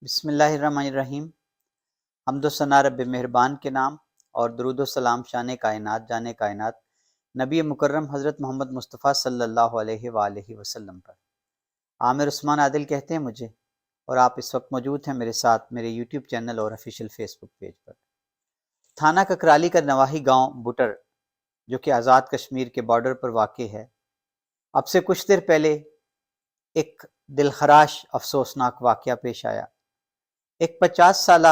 بسم اللہ الرحمن الرحیم۔ حمد و ثنا رب مہربان کے نام اور درود و سلام شان کائنات جان کائنات نبی مکرم حضرت محمد مصطفیٰ صلی اللہ علیہ وآلہ وسلم پر۔ عامر عثمان عادل کہتے ہیں مجھے، اور آپ اس وقت موجود ہیں میرے ساتھ میرے یوٹیوب چینل اور آفیشیل فیس بک پیج پر۔ تھانہ ککرالی کا نواحی گاؤں بٹر، جو کہ آزاد کشمیر کے بارڈر پر واقع ہے، اب سے کچھ دیر پہلے ایک دلخراش افسوسناک واقعہ پیش آیا۔ ایک 50 سالہ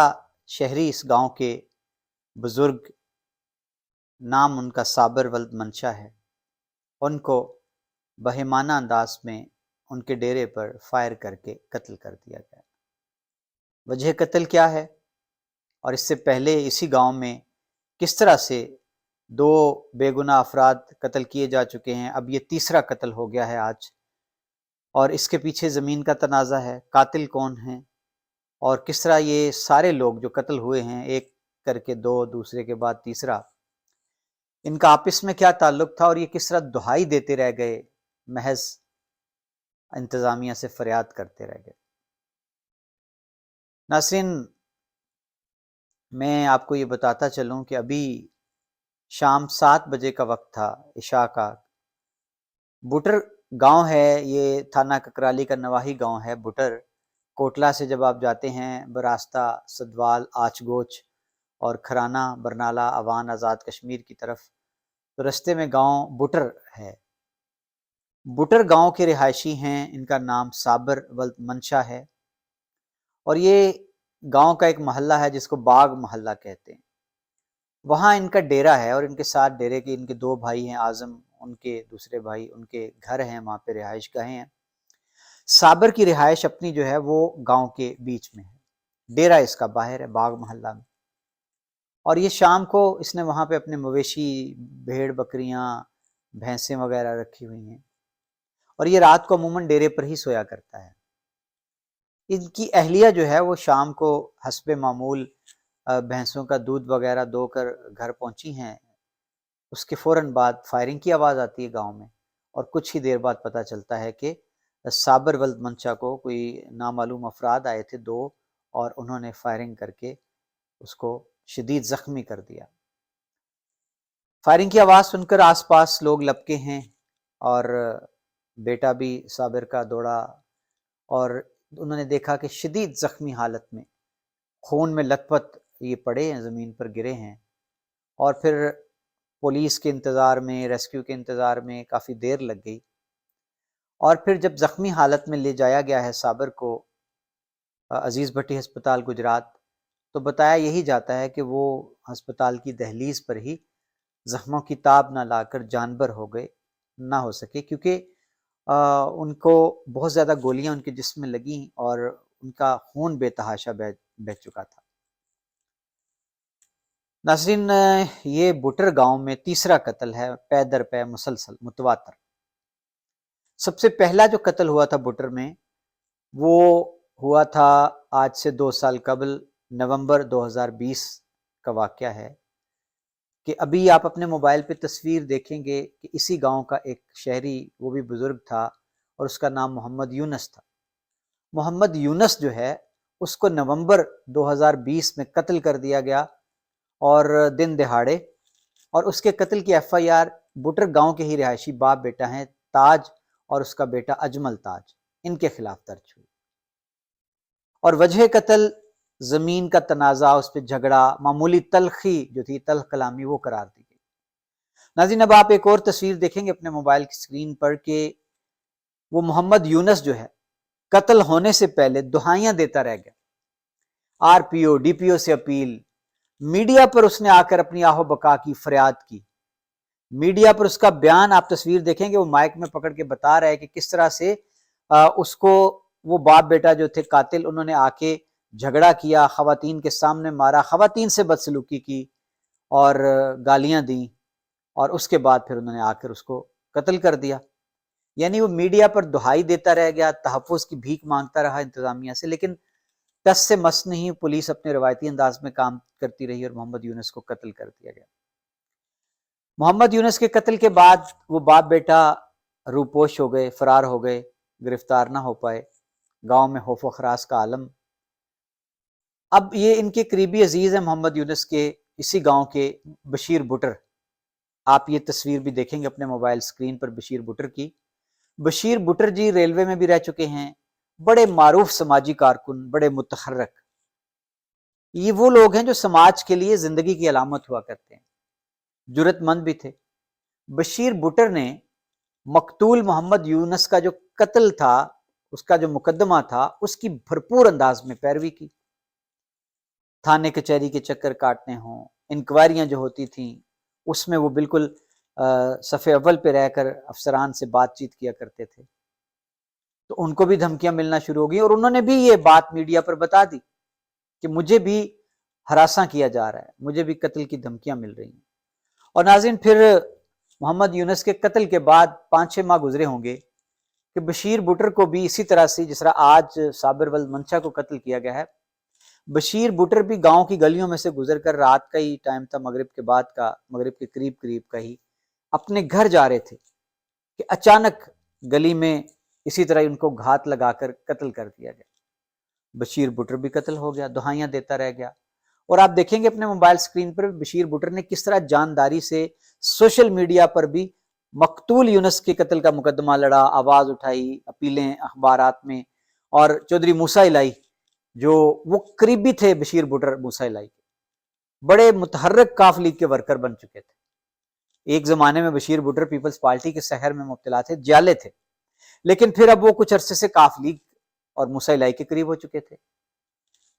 شہری اس گاؤں کے بزرگ، نام ان کا صابر ولد منشا ہے، ان کو بہیمانہ انداز میں ان کے ڈیرے پر فائر کر کے قتل کر دیا گیا۔ وجہ قتل کیا ہے، اور اس سے پہلے اسی گاؤں میں کس طرح سے 2 بے گناہ افراد قتل کیے جا چکے ہیں، اب یہ تیسرا قتل ہو گیا ہے آج، اور اس کے پیچھے زمین کا تنازع ہے، قاتل کون ہیں، اور کس طرح یہ سارے لوگ جو قتل ہوئے ہیں، ایک کر کے 2، دوسرے کے بعد تیسرا، ان کا آپس میں کیا تعلق تھا، اور یہ کس طرح دہائی دیتے رہ گئے، محض انتظامیہ سے فریاد کرتے رہ گئے۔ ناظرین، میں آپ کو یہ بتاتا چلوں کہ ابھی شام 7 بجے کا وقت تھا عشاء کا۔ بٹر گاؤں ہے، یہ تھانہ ککرالی کا نواحی گاؤں ہے بٹر۔ کوٹلہ سے جب آپ جاتے ہیں براستہ سدوال، آچ گوچ اور کھرانہ، برنالہ، اوان، آزاد کشمیر کی طرف، تو رستے میں گاؤں بٹر ہے۔ بٹر گاؤں کے رہائشی ہیں، ان کا نام صابر ولد منشا ہے، اور یہ گاؤں کا ایک محلہ ہے جس کو باغ محلہ کہتے ہیں۔ وہاں ان کا ڈیرا ہے، اور ان کے ساتھ ڈیرے کے ان کے 2 بھائی ہیں، اعظم ان کے دوسرے بھائی، ان کے گھر ہیں، وہاں پہ رہائش گاہیں ہیں۔ صابر کی رہائش اپنی جو ہے وہ گاؤں کے بیچ میں ہے، ڈیرا اس کا باہر ہے باغ محلہ میں، اور یہ شام کو اس نے وہاں پہ اپنے مویشی، بھیڑ بکریاں، بھینسیں وغیرہ رکھی ہوئی ہیں، اور یہ رات کو عموماً ڈیرے پر ہی سویا کرتا ہے۔ ان کی اہلیہ جو ہے وہ شام کو حسب معمول بھینسوں کا دودھ وغیرہ دو کر گھر پہنچی ہیں۔ اس کے فوراً بعد فائرنگ کی آواز آتی ہے گاؤں میں، اور کچھ ہی دیر بعد پتہ چلتا ہے کہ صابر ولد منشا کو کوئی نامعلوم افراد آئے تھے 2، اور انہوں نے فائرنگ کر کے اس کو شدید زخمی کر دیا۔ فائرنگ کی آواز سن کر آس پاس لوگ لپکے ہیں، اور بیٹا بھی صابر کا دوڑا، اور انہوں نے دیکھا کہ شدید زخمی حالت میں خون میں لت پت یہ پڑے ہیں، زمین پر گرے ہیں، اور پھر پولیس کے انتظار میں، ریسکیو کے انتظار میں کافی دیر لگ گئی، اور پھر جب زخمی حالت میں لے جایا گیا ہے صابر کو عزیز بھٹی ہسپتال گجرات، تو بتایا یہی جاتا ہے کہ وہ ہسپتال کی دہلیز پر ہی زخموں کی تاب نہ لا کر جانبر ہو گئے، نہ ہو سکے، کیونکہ ان کو بہت زیادہ گولیاں ان کے جسم میں لگیں، اور ان کا خون بے تحاشا بہہ چکا تھا۔ ناظرین، یہ بٹر گاؤں میں تیسرا قتل ہے، پے در پے، مسلسل، متواتر۔ سب سے پہلا جو قتل ہوا تھا بٹر میں، وہ ہوا تھا آج سے 2 سال قبل، نومبر 2020 کا واقعہ ہے، کہ ابھی آپ اپنے موبائل پہ تصویر دیکھیں گے کہ اسی گاؤں کا ایک شہری، وہ بھی بزرگ تھا، اور اس کا نام محمد یونس تھا۔ محمد یونس جو ہے اس کو نومبر 2020 میں قتل کر دیا گیا، اور دن دہاڑے، اور اس کے قتل کی ایف آئی آر بٹر گاؤں کے ہی رہائشی باپ بیٹا ہیں تاج اور اس کا بیٹا اجمل تاج، ان کے خلاف درج ہوئی، اور وجہ قتل زمین کا تنازع، اس پہ جھگڑا، معمولی تلخی جو تھی، تلخ کلامی، وہ قرار دی گئی۔ ناظرین، اب آپ ایک اور تصویر دیکھیں گے اپنے موبائل کی اسکرین پر کہ وہ محمد یونس جو ہے قتل ہونے سے پہلے دہائیاں دیتا رہ گیا، آر پی او، ڈی پی او سے اپیل، میڈیا پر اس نے آ کر اپنی آہو بکا کی، فریاد کی، میڈیا پر اس کا بیان، آپ تصویر دیکھیں گے، وہ مائک میں پکڑ کے بتا رہا ہے کہ کس طرح سے اس کو وہ باپ بیٹا جو تھے قاتل، انہوں نے آ کے جھگڑا کیا، خواتین کے سامنے مارا، خواتین سے بدسلوکی کی اور گالیاں دیں، اور اس کے بعد پھر انہوں نے آ کر اس کو قتل کر دیا۔ یعنی وہ میڈیا پر دہائی دیتا رہ گیا، تحفظ کی بھیک مانگتا رہا انتظامیہ سے، لیکن ٹس سے مس نہیں، پولیس اپنے روایتی انداز میں کام کرتی رہی، اور محمد یونس کو قتل کر دیا گیا۔ محمد یونس کے قتل کے بعد وہ باپ بیٹا روپوش ہو گئے، فرار ہو گئے، گرفتار نہ ہو پائے، گاؤں میں خوف و خراس کا عالم۔ اب یہ ان کے قریبی عزیز ہیں محمد یونس کے اسی گاؤں کے بشیر بٹر. آپ یہ تصویر بھی دیکھیں گے اپنے موبائل سکرین پر بشیر بٹر کی. بشیر بٹر جی ریلوے میں بھی رہ چکے ہیں، بڑے معروف سماجی کارکن، بڑے متحرک. یہ وہ لوگ ہیں جو سماج کے لیے زندگی کی علامت ہوا کرتے ہیں، جرت مند بھی تھے. بشیر بٹر نے مقتول محمد یونس کا جو قتل تھا، اس کا جو مقدمہ تھا، اس کی بھرپور انداز میں پیروی کی. تھانے کچہری کے چکر کاٹنے ہوں، انکوائریاں جو ہوتی تھیں اس میں وہ بالکل صف اول پہ رہ کر افسران سے بات چیت کیا کرتے تھے. تو ان کو بھی دھمکیاں ملنا شروع ہو گئی، اور انہوں نے بھی یہ بات میڈیا پر بتا دی کہ مجھے بھی ہراساں کیا جا رہا ہے، مجھے بھی قتل کی دھمکیاں مل رہی ہیں. اور ناظرین، پھر محمد یونس کے قتل کے بعد 5-6 ماہ گزرے ہوں گے کہ بشیر بٹر کو بھی اسی طرح سے جس طرح آج صابر ولد منشا کو قتل کیا گیا ہے، بشیر بٹر بھی گاؤں کی گلیوں میں سے گزر کر، رات کا ہی ٹائم تھا، مغرب کے بعد کا، مغرب کے قریب کا ہی، اپنے گھر جا رہے تھے کہ اچانک گلی میں اسی طرح ان کو گھات لگا کر قتل کر دیا گیا. بشیر بٹر بھی قتل ہو گیا، دہائیاں دیتا رہ گیا. اور آپ دیکھیں گے اپنے موبائل سکرین پر بشیر بٹر نے کس طرح جانداری سے سوشل میڈیا پر بھی مقتول یونس کے قتل کا مقدمہ لڑا، آواز اٹھائی، اپیلیں اخبارات میں. اور چودھری موسیٰ الہی جو وہ قریبی تھے بشیر بٹر موسیٰ الہی کے، بڑے متحرک کاف لیگ کے ورکر بن چکے تھے. ایک زمانے میں بشیر بٹر پیپلز پارٹی کے سحر میں مبتلا تھے، جالے تھے، لیکن پھر اب وہ کچھ عرصے سے کاف لیگ اور موسیٰ الہی کے قریب ہو چکے تھے.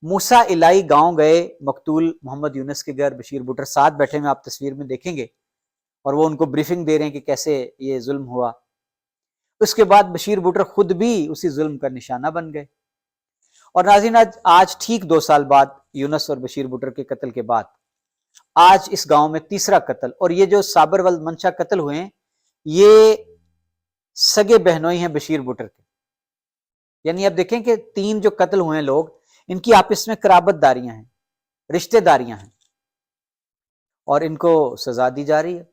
موسیٰ الہی گاؤں گئے مقتول محمد یونس کے گھر، بشیر بٹر ساتھ بیٹھے ہوئے آپ تصویر میں دیکھیں گے، اور وہ ان کو بریفنگ دے رہے ہیں کہ کیسے یہ ظلم ہوا. اس کے بعد بشیر بٹر خود بھی اسی ظلم کا نشانہ بن گئے. اور ناظرین، آج ٹھیک 2 سال بعد یونس اور بشیر بٹر کے قتل کے بعد آج اس گاؤں میں تیسرا قتل، اور یہ جو صابر ولد منشا قتل ہوئے ہیں یہ سگے بہنوئی ہیں بشیر بٹر کے. یعنی اب دیکھیں کہ 3 جو قتل ہوئے ہیں لوگ، ان کی آپس میں قرابت داریاں ہیں، رشتہ داریاں ہیں، اور ان کو سزا دی جا رہی ہے.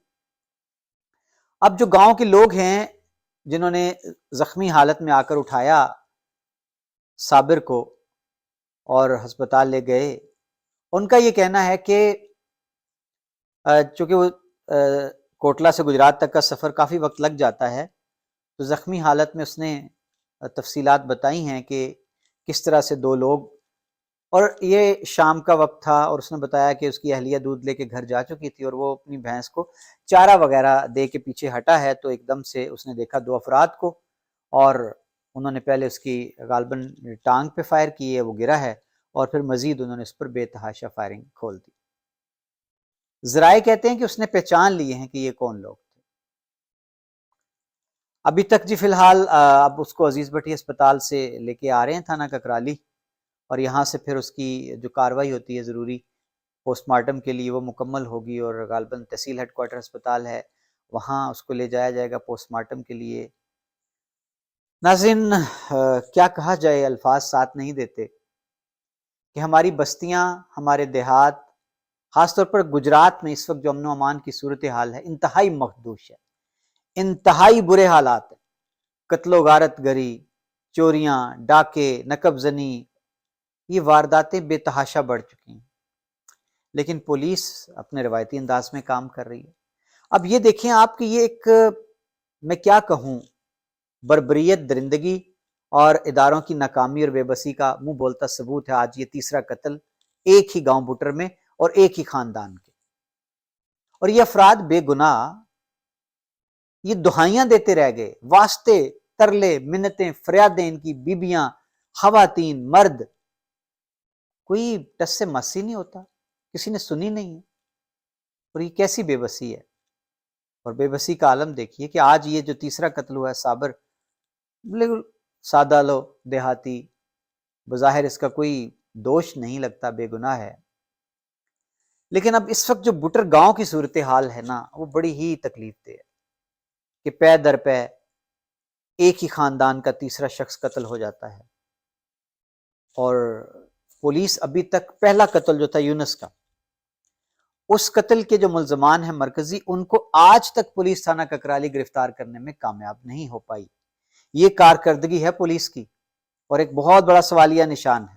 اب جو گاؤں کے لوگ ہیں جنہوں نے زخمی حالت میں آ کر اٹھایا صابر کو اور ہسپتال لے گئے، ان کا یہ کہنا ہے کہ چونکہ وہ کوٹلہ سے گجرات تک کا سفر کافی وقت لگ جاتا ہے، تو زخمی حالت میں اس نے تفصیلات بتائی ہیں کہ کس طرح سے 2 لوگ، اور یہ شام کا وقت تھا، اور اس نے بتایا کہ اس کی اہلیہ دودھ لے کے گھر جا چکی تھی، اور وہ اپنی بھینس کو چارہ وغیرہ دے کے پیچھے ہٹا ہے، تو ایک دم سے اس نے دیکھا 2 افراد کو، اور انہوں نے پہلے اس کی غالباً ٹانگ پہ فائر کی ہے، وہ گرا ہے، اور پھر مزید انہوں نے اس پر بے تحاشا فائرنگ کھول دی. ذرائع کہتے ہیں کہ اس نے پہچان لیے ہیں کہ یہ کون لوگ تھے. ابھی تک جی فی الحال اب اس کو عزیز بٹی اسپتال سے لے کے آ رہے ہیں تھانہ ککرالی، اور یہاں سے پھر اس کی جو کاروائی ہوتی ہے ضروری پوسٹ مارٹم کے لیے وہ مکمل ہوگی، اور غالباً تحصیل ہیڈ کوارٹر اسپتال ہے وہاں اس کو لے جایا جائے گا پوسٹ مارٹم کے لیے. ناظرین، کیا کہا جائے، الفاظ ساتھ نہیں دیتے کہ ہماری بستیاں، ہمارے دیہات، خاص طور پر گجرات میں اس وقت جو امن و امان کی صورتحال ہے انتہائی مخدوش ہے، انتہائی برے حالات ہیں. قتل و غارت گری، چوریاں، ڈاکے، نقب زنی، یہ وارداتیں بے تحاشا بڑھ چکی ہیں، لیکن پولیس اپنے روایتی انداز میں کام کر رہی ہے. اب یہ دیکھیں آپ کہ یہ ایک، میں کیا کہوں، بربریت، درندگی اور اداروں کی ناکامی اور بے بسی کا منہ بولتا ثبوت ہے آج یہ تیسرا قتل ایک ہی گاؤں بٹر میں اور ایک ہی خاندان کے. اور یہ افراد بے گناہ یہ دہائیاں دیتے رہ گئے، واسطے، ترلے، منتیں، فریادیں، ان کی بیبیاں، خواتین، مرد، کوئی ٹس سے مس ہی نہیں ہوتا، کسی نے سنی نہیں ہے. اور یہ کیسی بے بسی ہے، اور بے بسی کا عالم دیکھیے کہ آج یہ جو تیسرا قتل ہوا ہے صابر، بالکل سادہ لو دیہاتی، بظاہر اس کا کوئی دوش نہیں لگتا، بے گناہ ہے، لیکن اب اس وقت جو بٹر گاؤں کی صورتحال ہے نا وہ بڑی ہی تکلیف دہ ہے کہ پے در پے ایک ہی خاندان کا تیسرا شخص قتل ہو جاتا ہے. اور پولیس ابھی تک پہلا قتل جو تھا یونس کا، اس قتل کے جو ملزمان ہیں مرکزی، ان کو آج تک پولیس تھانہ ککرالی گرفتار کرنے میں کامیاب نہیں ہو پائی. یہ کارکردگی ہے پولیس کی، اور ایک بہت بڑا سوالیہ نشان ہے.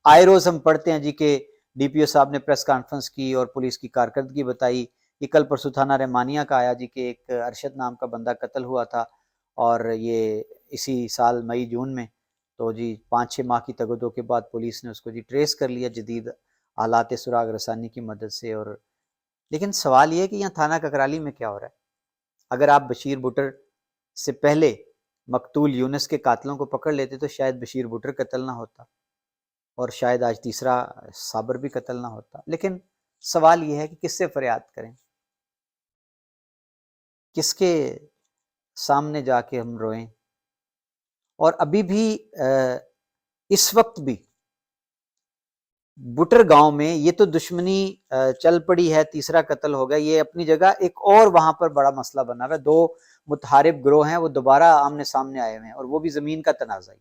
آئے روز ہم پڑھتے ہیں جی کہ ڈی پی او صاحب نے پریس کانفرنس کی اور پولیس کی کارکردگی بتائی. یہ کل پرسوں تھانہ رحمانیہ کا آیا جی کہ ایک ارشد نام کا بندہ قتل ہوا تھا، اور یہ اسی سال مئی جون میں. تو جی 5-6 ماہ کی تگ و دو کے بعد پولیس نے اس کو جی ٹریس کر لیا جدید آلات سراغ رسانی کی مدد سے. اور لیکن سوال یہ ہے کہ یہاں تھانہ ککرالی میں کیا ہو رہا ہے؟ اگر آپ بشیر بھٹر سے پہلے مقتول یونس کے قاتلوں کو پکڑ لیتے تو شاید بشیر بھٹر قتل نہ ہوتا، اور شاید آج تیسرا صابر بھی قتل نہ ہوتا. لیکن سوال یہ ہے کہ کس سے فریاد کریں، کس کے سامنے جا کے ہم روئیں. اور ابھی بھی اس وقت بھی بٹر گاؤں میں یہ تو دشمنی چل پڑی ہے، تیسرا قتل ہو گیا، یہ اپنی جگہ ایک اور وہاں پر بڑا مسئلہ بنا ہوا ہے. 2 متحارب گروہ ہیں، وہ دوبارہ آمنے سامنے آئے ہوئے ہیں، اور وہ بھی زمین کا تنازع ہے.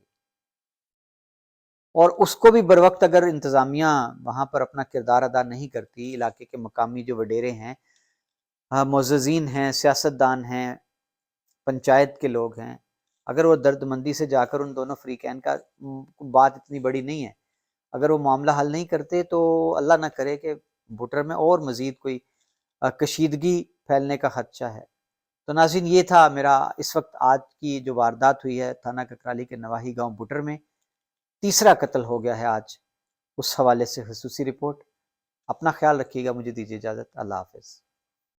اور اس کو بھی بروقت اگر انتظامیہ وہاں پر اپنا کردار ادا نہیں کرتی، علاقے کے مقامی جو وڈیرے ہیں، معززین ہیں، سیاستدان ہیں، پنچایت کے لوگ ہیں، اگر وہ درد مندی سے جا کر ان دونوں فریقین کا بات اتنی بڑی نہیں ہے، اگر وہ معاملہ حل نہیں کرتے تو اللہ نہ کرے کہ بھٹر میں اور مزید کوئی کشیدگی پھیلنے کا خدشہ ہے. تو ناظرین، یہ تھا میرا اس وقت آج کی جو واردات ہوئی ہے تھانہ ککرالی کے نواحی گاؤں بٹر میں، تیسرا قتل ہو گیا ہے آج، اس حوالے سے خصوصی رپورٹ. اپنا خیال رکھیے گا، مجھے دیجیے اجازت. اللہ حافظ.